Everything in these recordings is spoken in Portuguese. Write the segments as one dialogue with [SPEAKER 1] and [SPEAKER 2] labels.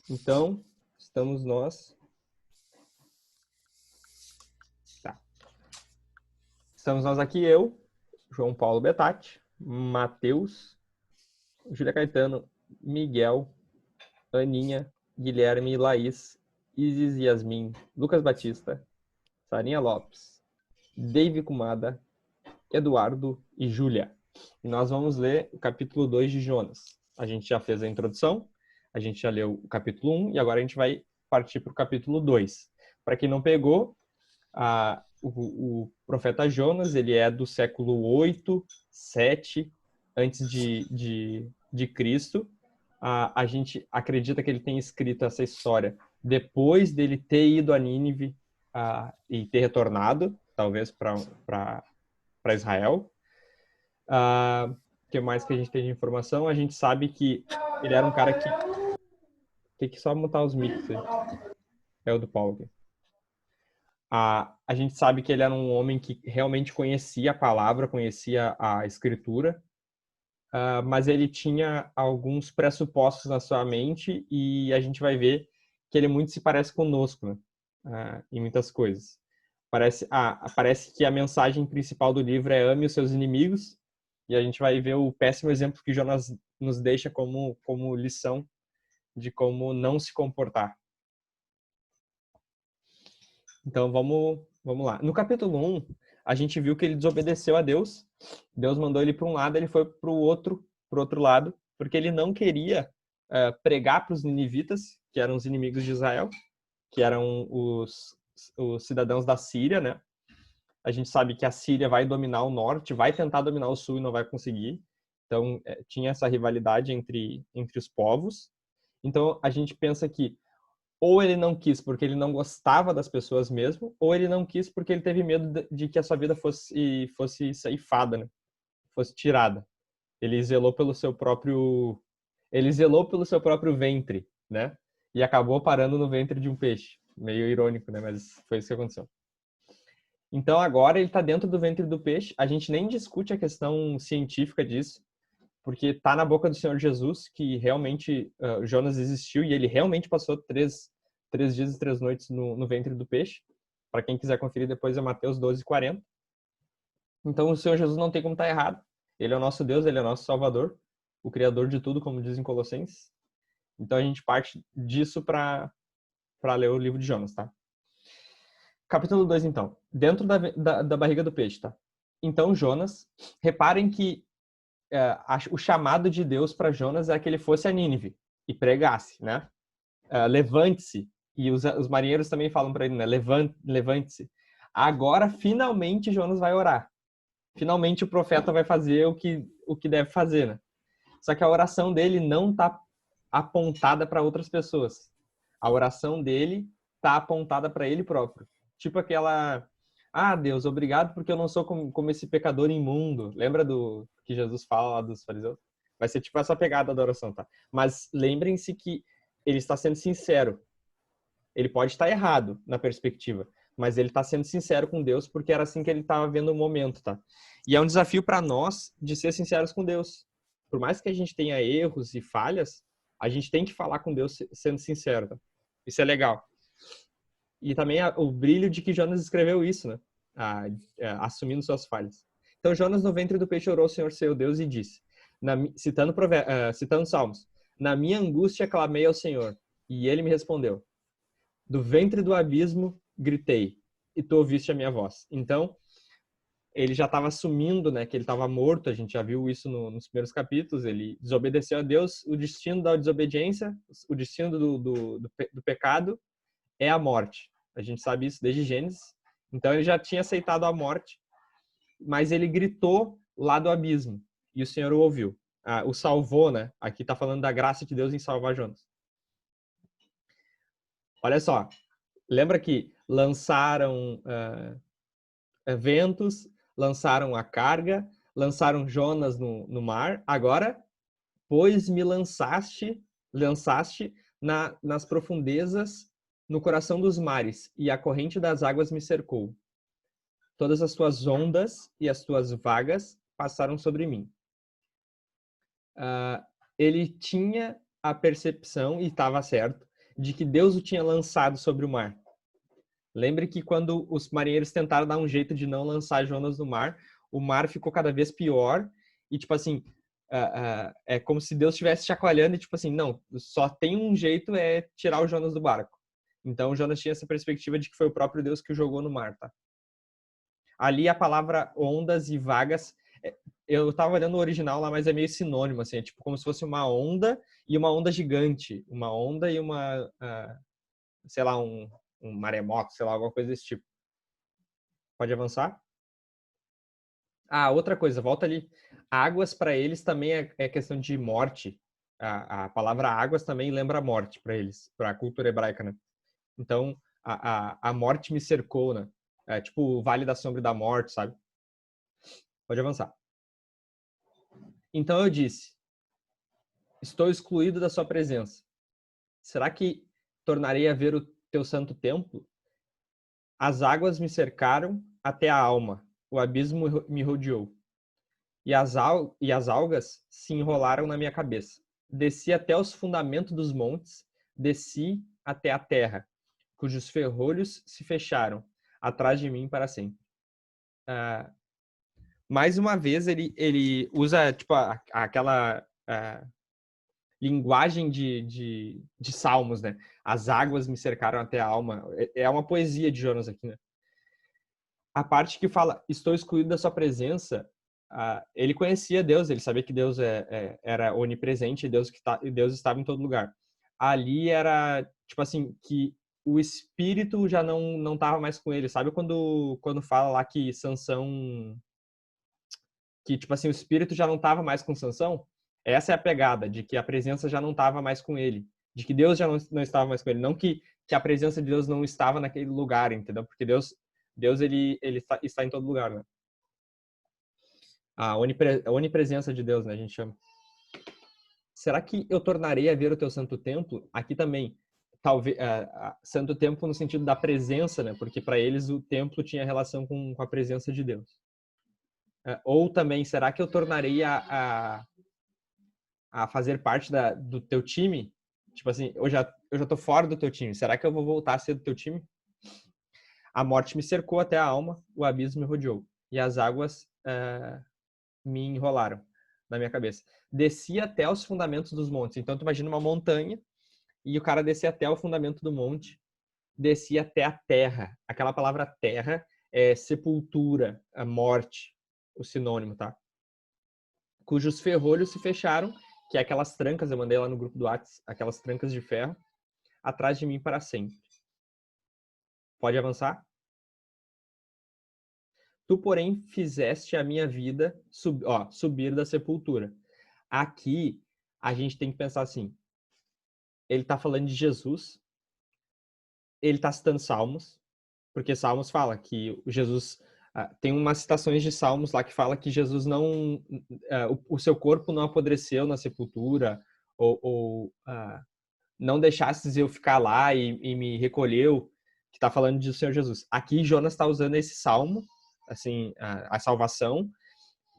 [SPEAKER 1] Então, estamos nós. Tá. Estamos nós aqui, eu, João Paulo Betatti, Matheus, Júlia Caetano, Miguel, Aninha, Guilherme, Laís, Isis Yasmin, Lucas Batista, Sarinha Lopes, Dave Kumada, Eduardo e Júlia. E nós vamos ler o capítulo 2 de Jonas. A gente já fez a introdução, a gente já leu o capítulo 1 e agora a gente vai partir para o capítulo 2. Para quem não pegou, o profeta Jonas, ele é do século 8, 7 antes de Cristo. A gente acredita que ele tenha escrito essa história depois dele ter ido a Nínive e ter retornado, talvez para Israel. O que mais que a gente tem de informação? A gente sabe que ele era um cara que... Tem que só mutar os mics aí. É o do Paulo aqui. A gente sabe que ele era um homem que realmente conhecia a palavra, conhecia a escritura, mas ele tinha alguns pressupostos na sua mente e a gente vai ver que ele muito se parece conosco, né? Em muitas coisas. Parece que a mensagem principal do livro é ame os seus inimigos, e a gente vai ver o péssimo exemplo que Jonas nos deixa como lição de como não se comportar. Então vamos lá. No capítulo 1, a gente viu que ele desobedeceu a Deus. Deus mandou ele para um lado, ele foi para o outro lado, porque ele não queria pregar para os ninivitas, que eram os inimigos de Israel, que eram os cidadãos da Síria, né? A gente sabe que a Síria vai dominar o norte, vai tentar dominar o sul e não vai conseguir. Então, tinha essa rivalidade entre os povos. Então, a gente pensa que ou ele não quis porque ele não gostava das pessoas mesmo, ou ele não quis porque ele teve medo de que a sua vida fosse ceifada, né? Fosse tirada. Ele zelou pelo seu próprio ventre, né? E acabou parando no ventre de um peixe. Meio irônico, né? Mas foi isso que aconteceu. Então agora ele está dentro do ventre do peixe. A gente nem discute a questão científica disso, porque está na boca do Senhor Jesus que realmente Jonas existiu e ele realmente passou três dias e 3 noites no ventre do peixe. Para quem quiser conferir depois é Mateus 12:40. Então o Senhor Jesus não tem como estar errado. Ele é o nosso Deus, ele é o nosso Salvador, o Criador de tudo, como diz em Colossenses. Então a gente parte disso para ler o livro de Jonas, tá? Capítulo 2, então. Dentro da barriga do peixe, tá? Então Jonas, reparem que o chamado de Deus para Jonas é que ele fosse a Nínive e pregasse, né? Levante-se. E os marinheiros também falam para ele, né? Levante-se. Agora, finalmente, Jonas vai orar. Finalmente, o profeta vai fazer o que deve fazer, né? Só que a oração dele não está apontada para outras pessoas. A oração dele está apontada para ele próprio. Tipo aquela... Deus, obrigado porque eu não sou como esse pecador imundo. Lembra do que Jesus fala lá dos fariseus? Vai ser tipo essa pegada da oração, tá? Mas lembrem-se que ele está sendo sincero. Ele pode estar errado na perspectiva, mas ele está sendo sincero com Deus porque era assim que ele estava vendo o momento, tá? E é um desafio para nós de ser sinceros com Deus. Por mais que a gente tenha erros e falhas, a gente tem que falar com Deus sendo sincero, tá? Isso é legal. E também o brilho de que Jonas escreveu isso, né? Assumindo suas falhas. Então Jonas no ventre do peixe orou ao Senhor seu Deus e disse, citando Salmos, na minha angústia clamei ao Senhor e ele me respondeu. Do ventre do abismo gritei e tu ouviste a minha voz. Então ele já estava assumindo, né, que ele estava morto. A gente já viu isso nos primeiros capítulos. Ele desobedeceu a Deus. O destino da desobediência, o destino do pecado é a morte. A gente sabe isso desde Gênesis. Então ele já tinha aceitado a morte, mas ele gritou lá do abismo e o Senhor o ouviu. O salvou, né? Aqui está falando da graça de Deus em salvar Jonas. Olha só, lembra que lançaram ventos, lançaram a carga, lançaram Jonas no mar. Agora, pois me lançaste nas profundezas, no coração dos mares, e a corrente das águas me cercou. Todas as tuas ondas e as tuas vagas passaram sobre mim. Ele tinha a percepção, e estava certo, de que Deus o tinha lançado sobre o mar. Lembre que quando os marinheiros tentaram dar um jeito de não lançar Jonas no mar, o mar ficou cada vez pior e, tipo assim, é como se Deus estivesse chacoalhando e, tipo assim, não, só tem um jeito, é tirar o Jonas do barco. Então, o Jonas tinha essa perspectiva de que foi o próprio Deus que o jogou no mar, tá? Ali a palavra ondas e vagas, eu tava olhando o original lá, mas é meio sinônimo, assim, é tipo como se fosse uma onda e uma onda gigante. Uma onda e uma, sei lá, um maremoto, sei lá, alguma coisa desse tipo. Pode avançar? Ah, outra coisa, volta ali. Águas para eles também é questão de morte. A palavra águas também lembra morte para eles, para a cultura hebraica, né? Então, a morte me cercou, né? É tipo o Vale da Sombra e da Morte, sabe? Pode avançar. Então eu disse: estou excluído da sua presença. Será que tornarei a ver o teu santo templo? As águas me cercaram até a alma. O abismo me rodeou. E as algas se enrolaram na minha cabeça. Desci até os fundamentos dos montes, desci até a terra, cujos ferrolhos se fecharam atrás de mim para sempre. Ah, mais uma vez, ele usa tipo, aquela linguagem de salmos, né? As águas me cercaram até a alma. É uma poesia de Jonas aqui, né? A parte que fala, estou excluído da sua presença, ele conhecia Deus, ele sabia que Deus era onipresente, Deus estava em todo lugar. Ali era, tipo assim, que o espírito já não estava mais com ele. Sabe quando fala lá que Sansão, que tipo assim, o espírito já não estava mais com Sansão? Essa é a pegada, de que a presença já não estava mais com ele, de que Deus já não estava mais com ele, não que a presença de Deus não estava naquele lugar, entendeu? Porque Deus ele está em todo lugar, né? A onipresença de Deus, né, a gente chama. Será que eu tornarei a ver o teu santo templo? Aqui também, talvez, santo templo no sentido da presença, né? Porque para eles o templo tinha relação com a presença de Deus. Ou também, será que eu tornarei a fazer parte do teu time? Tipo assim, eu já tô fora do teu time. Será que eu vou voltar a ser do teu time? A morte me cercou até a alma, o abismo me rodeou e as águas me enrolaram na minha cabeça. Desci até os fundamentos dos montes. Então, tu imagina uma montanha e o cara descia até o fundamento do monte, descia até a terra. Aquela palavra terra é sepultura, a morte, o sinônimo, tá? Cujos ferrolhos se fecharam, que é aquelas trancas, eu mandei lá no grupo do WhatsApp, aquelas trancas de ferro, atrás de mim para sempre. Pode avançar? Tu, porém, fizeste a minha vida subir da sepultura. Aqui, a gente tem que pensar assim, ele está falando de Jesus, ele está citando Salmos, porque Salmos fala que Jesus tem umas citações de Salmos lá que fala que Jesus não o seu corpo não apodreceu na sepultura ou não deixastes eu ficar lá e me recolheu, que está falando do Senhor Jesus. Aqui Jonas está usando esse salmo, assim, a salvação,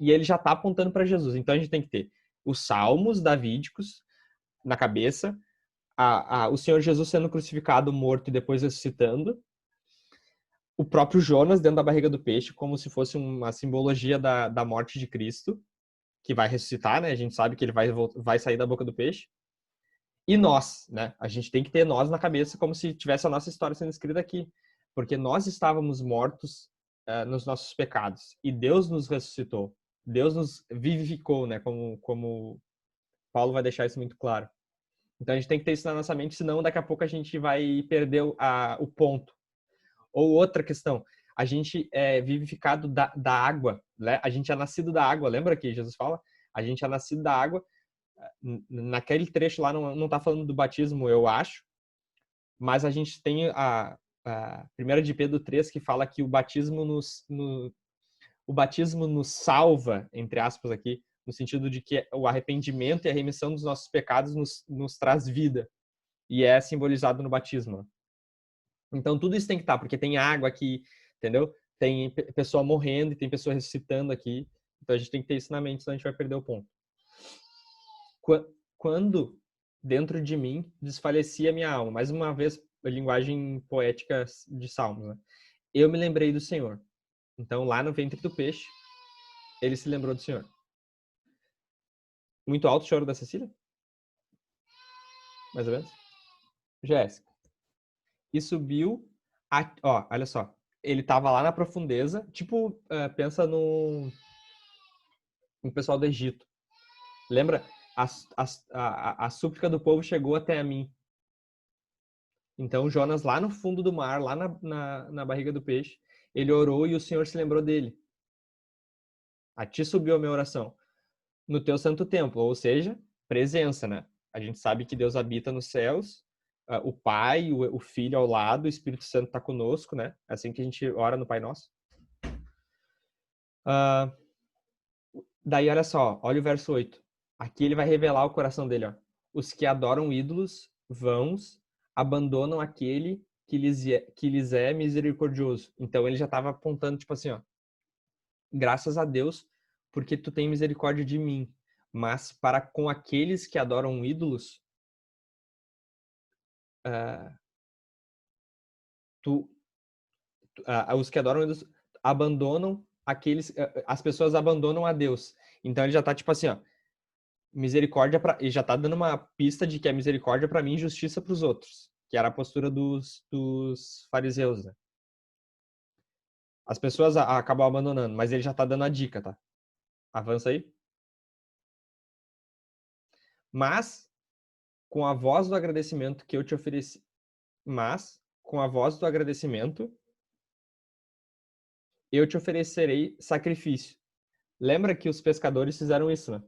[SPEAKER 1] e ele já está apontando para Jesus. Então a gente tem que ter os salmos davídicos na cabeça, o Senhor Jesus sendo crucificado, morto e depois ressuscitando, o próprio Jonas dentro da barriga do peixe, como se fosse uma simbologia da morte de Cristo, que vai ressuscitar, né? A gente sabe que ele vai sair da boca do peixe. E nós, né? A gente tem que ter nós na cabeça como se tivesse a nossa história sendo escrita aqui. Porque nós estávamos mortos nos nossos pecados. E Deus nos ressuscitou. Deus nos vivificou, né? Como Paulo vai deixar isso muito claro. Então a gente tem que ter isso na nossa mente, senão daqui a pouco a gente vai perder o ponto. Ou outra questão, a gente é vivificado da água, né? A gente é nascido da água, lembra que Jesus fala? A gente é nascido da água. Naquele trecho lá não tá falando do batismo, eu acho, mas a gente tem a 1 de Pedro 3 que fala que o batismo nos salva, entre aspas aqui, no sentido de que o arrependimento e a remissão dos nossos pecados nos traz vida, e é simbolizado no batismo. Então tudo isso tem que estar, porque tem água aqui, entendeu? Tem pessoa morrendo e tem pessoa ressuscitando aqui, então a gente tem que ter isso na mente, senão a gente vai perder o ponto. Quando dentro de mim desfalecia minha alma. Mais uma vez, a linguagem poética de Salmos, né? Eu me lembrei do Senhor. Então, lá no ventre do peixe, ele se lembrou do Senhor. Muito alto o choro da Cecília? Mais ou menos? Jéssica. E subiu, ó, olha só. Ele tava lá na profundeza, tipo, pensa no pessoal do Egito. Lembra? A súplica do povo chegou até a mim. Então, Jonas, lá no fundo do mar, lá na barriga do peixe, ele orou e o Senhor se lembrou dele. A ti subiu a minha oração no teu santo templo, ou seja, presença, né? A gente sabe que Deus habita nos céus, o Pai, o Filho ao lado, o Espírito Santo está conosco, né? É assim que a gente ora no Pai Nosso. Daí, olha só, olha o verso 8. Aqui ele vai revelar o coração dele, ó. Os que adoram ídolos vãos abandonam aquele que lhes é misericordioso. Então ele já estava apontando, tipo assim, ó. Graças a Deus, porque tu tem misericórdia de mim. Mas para com aqueles que adoram ídolos, os que adoram ídolos abandonam aqueles, as pessoas abandonam a Deus. Então ele já tá tipo assim, ó, misericórdia para, e já tá dando uma pista de que é misericórdia para mim e justiça para os outros, que era a postura dos fariseus, né? As pessoas acabam abandonando, mas ele já tá dando a dica, tá? Avança aí. Mas com a voz do agradecimento que eu te ofereci, mas com a voz do agradecimento eu te oferecerei sacrifício. Lembra que os pescadores fizeram isso, né?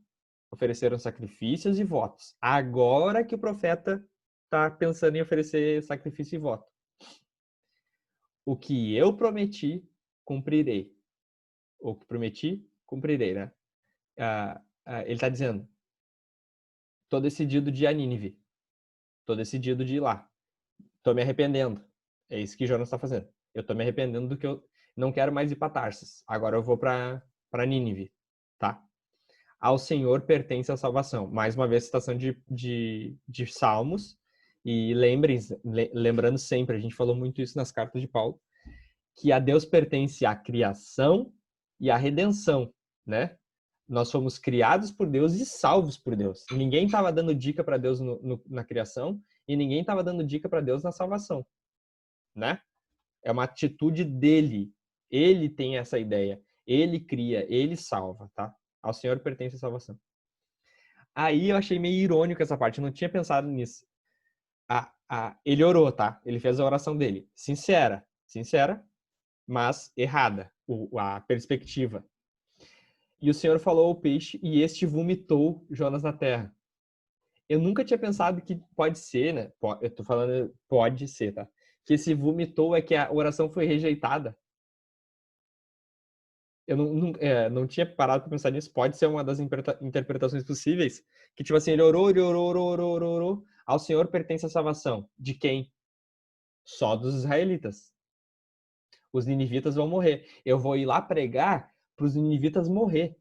[SPEAKER 1] Ofereceram sacrifícios e votos. Agora que o profeta está pensando em oferecer sacrifício e voto. O que eu prometi, cumprirei. O que prometi, cumprirei, né? Ele está dizendo, estou decidido de ir a Nínive. Estou decidido de ir lá. Estou me arrependendo. É isso que Jonas está fazendo. Eu estou me arrependendo do que eu não quero mais ir para Tarsis. Agora eu vou para Nínive, tá? Ao Senhor pertence a salvação. Mais uma vez, citação de Salmos. E lembrando sempre, a gente falou muito isso nas cartas de Paulo, que a Deus pertence a criação e a redenção, né? Nós fomos criados por Deus e salvos por Deus. Ninguém estava dando dica para Deus na criação e ninguém estava dando dica para Deus na salvação, né? É uma atitude dele. Ele tem essa ideia. Ele cria, ele salva, tá? Ao Senhor pertence a salvação. Aí eu achei meio irônico essa parte, eu não tinha pensado nisso. Ele orou, tá? Ele fez a oração dele. Sincera, mas errada, a perspectiva. E o Senhor falou ao peixe, e este vomitou Jonas na terra. Eu nunca tinha pensado que pode ser, né? Eu tô falando pode ser, tá? Que esse vomitou é que a oração foi rejeitada. Eu não tinha parado para pensar nisso. Pode ser uma das interpretações possíveis. Que, tipo assim, ele orou, orou. Ao Senhor pertence a salvação. De quem? Só dos israelitas. Os ninivitas vão morrer. Eu vou ir lá pregar para os ninivitas morrer.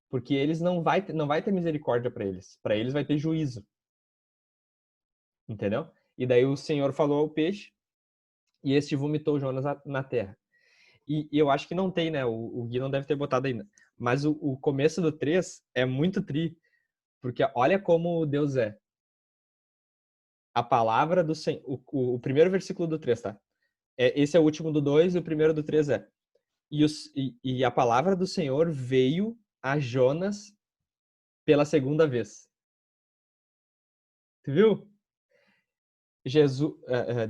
[SPEAKER 1] Porque eles não vai ter misericórdia para eles. Para eles vai ter juízo. Entendeu? E daí o Senhor falou ao peixe e este vomitou Jonas na terra. E eu acho que não tem, né? O Gui não deve ter botado ainda. Mas o começo do 3 é muito tri. Porque olha como Deus é. A palavra do Senhor. O primeiro versículo do 3, tá? Esse é o último do 2 e o primeiro do 3 é. E a palavra do Senhor veio a Jonas pela segunda vez. Tu viu?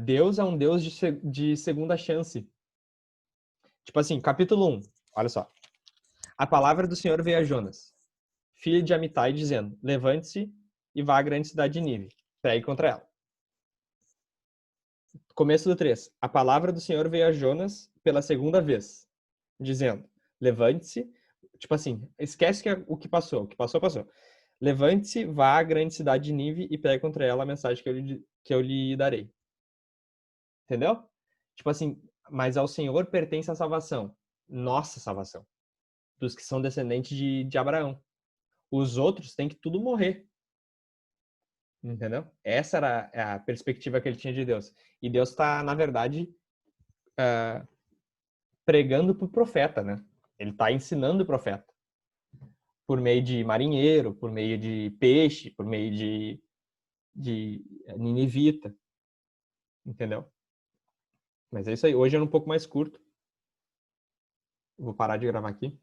[SPEAKER 1] Deus é um Deus de segunda chance. Tipo assim, capítulo 1, olha só. A palavra do Senhor veio a Jonas, filho de Amitai, dizendo: levante-se e vá à grande cidade de Nínive, pregue contra ela. Começo do 3. A palavra do Senhor veio a Jonas pela segunda vez, dizendo: levante-se. Tipo assim, esquece o que passou. O que passou, passou. Levante-se, vá à grande cidade de Nínive e pregue contra ela a mensagem que eu lhe darei. Entendeu? Tipo assim, mas ao Senhor pertence a salvação. Nossa salvação. Dos que são descendentes de Abraão. Os outros têm que tudo morrer. Entendeu? Essa era a perspectiva que ele tinha de Deus. E Deus está, na verdade, pregando para o profeta, né? Ele está ensinando o profeta. Por meio de marinheiro, por meio de peixe, por meio de ninivita. Entendeu? Mas é isso aí. Hoje é um pouco mais curto. Vou parar de gravar aqui.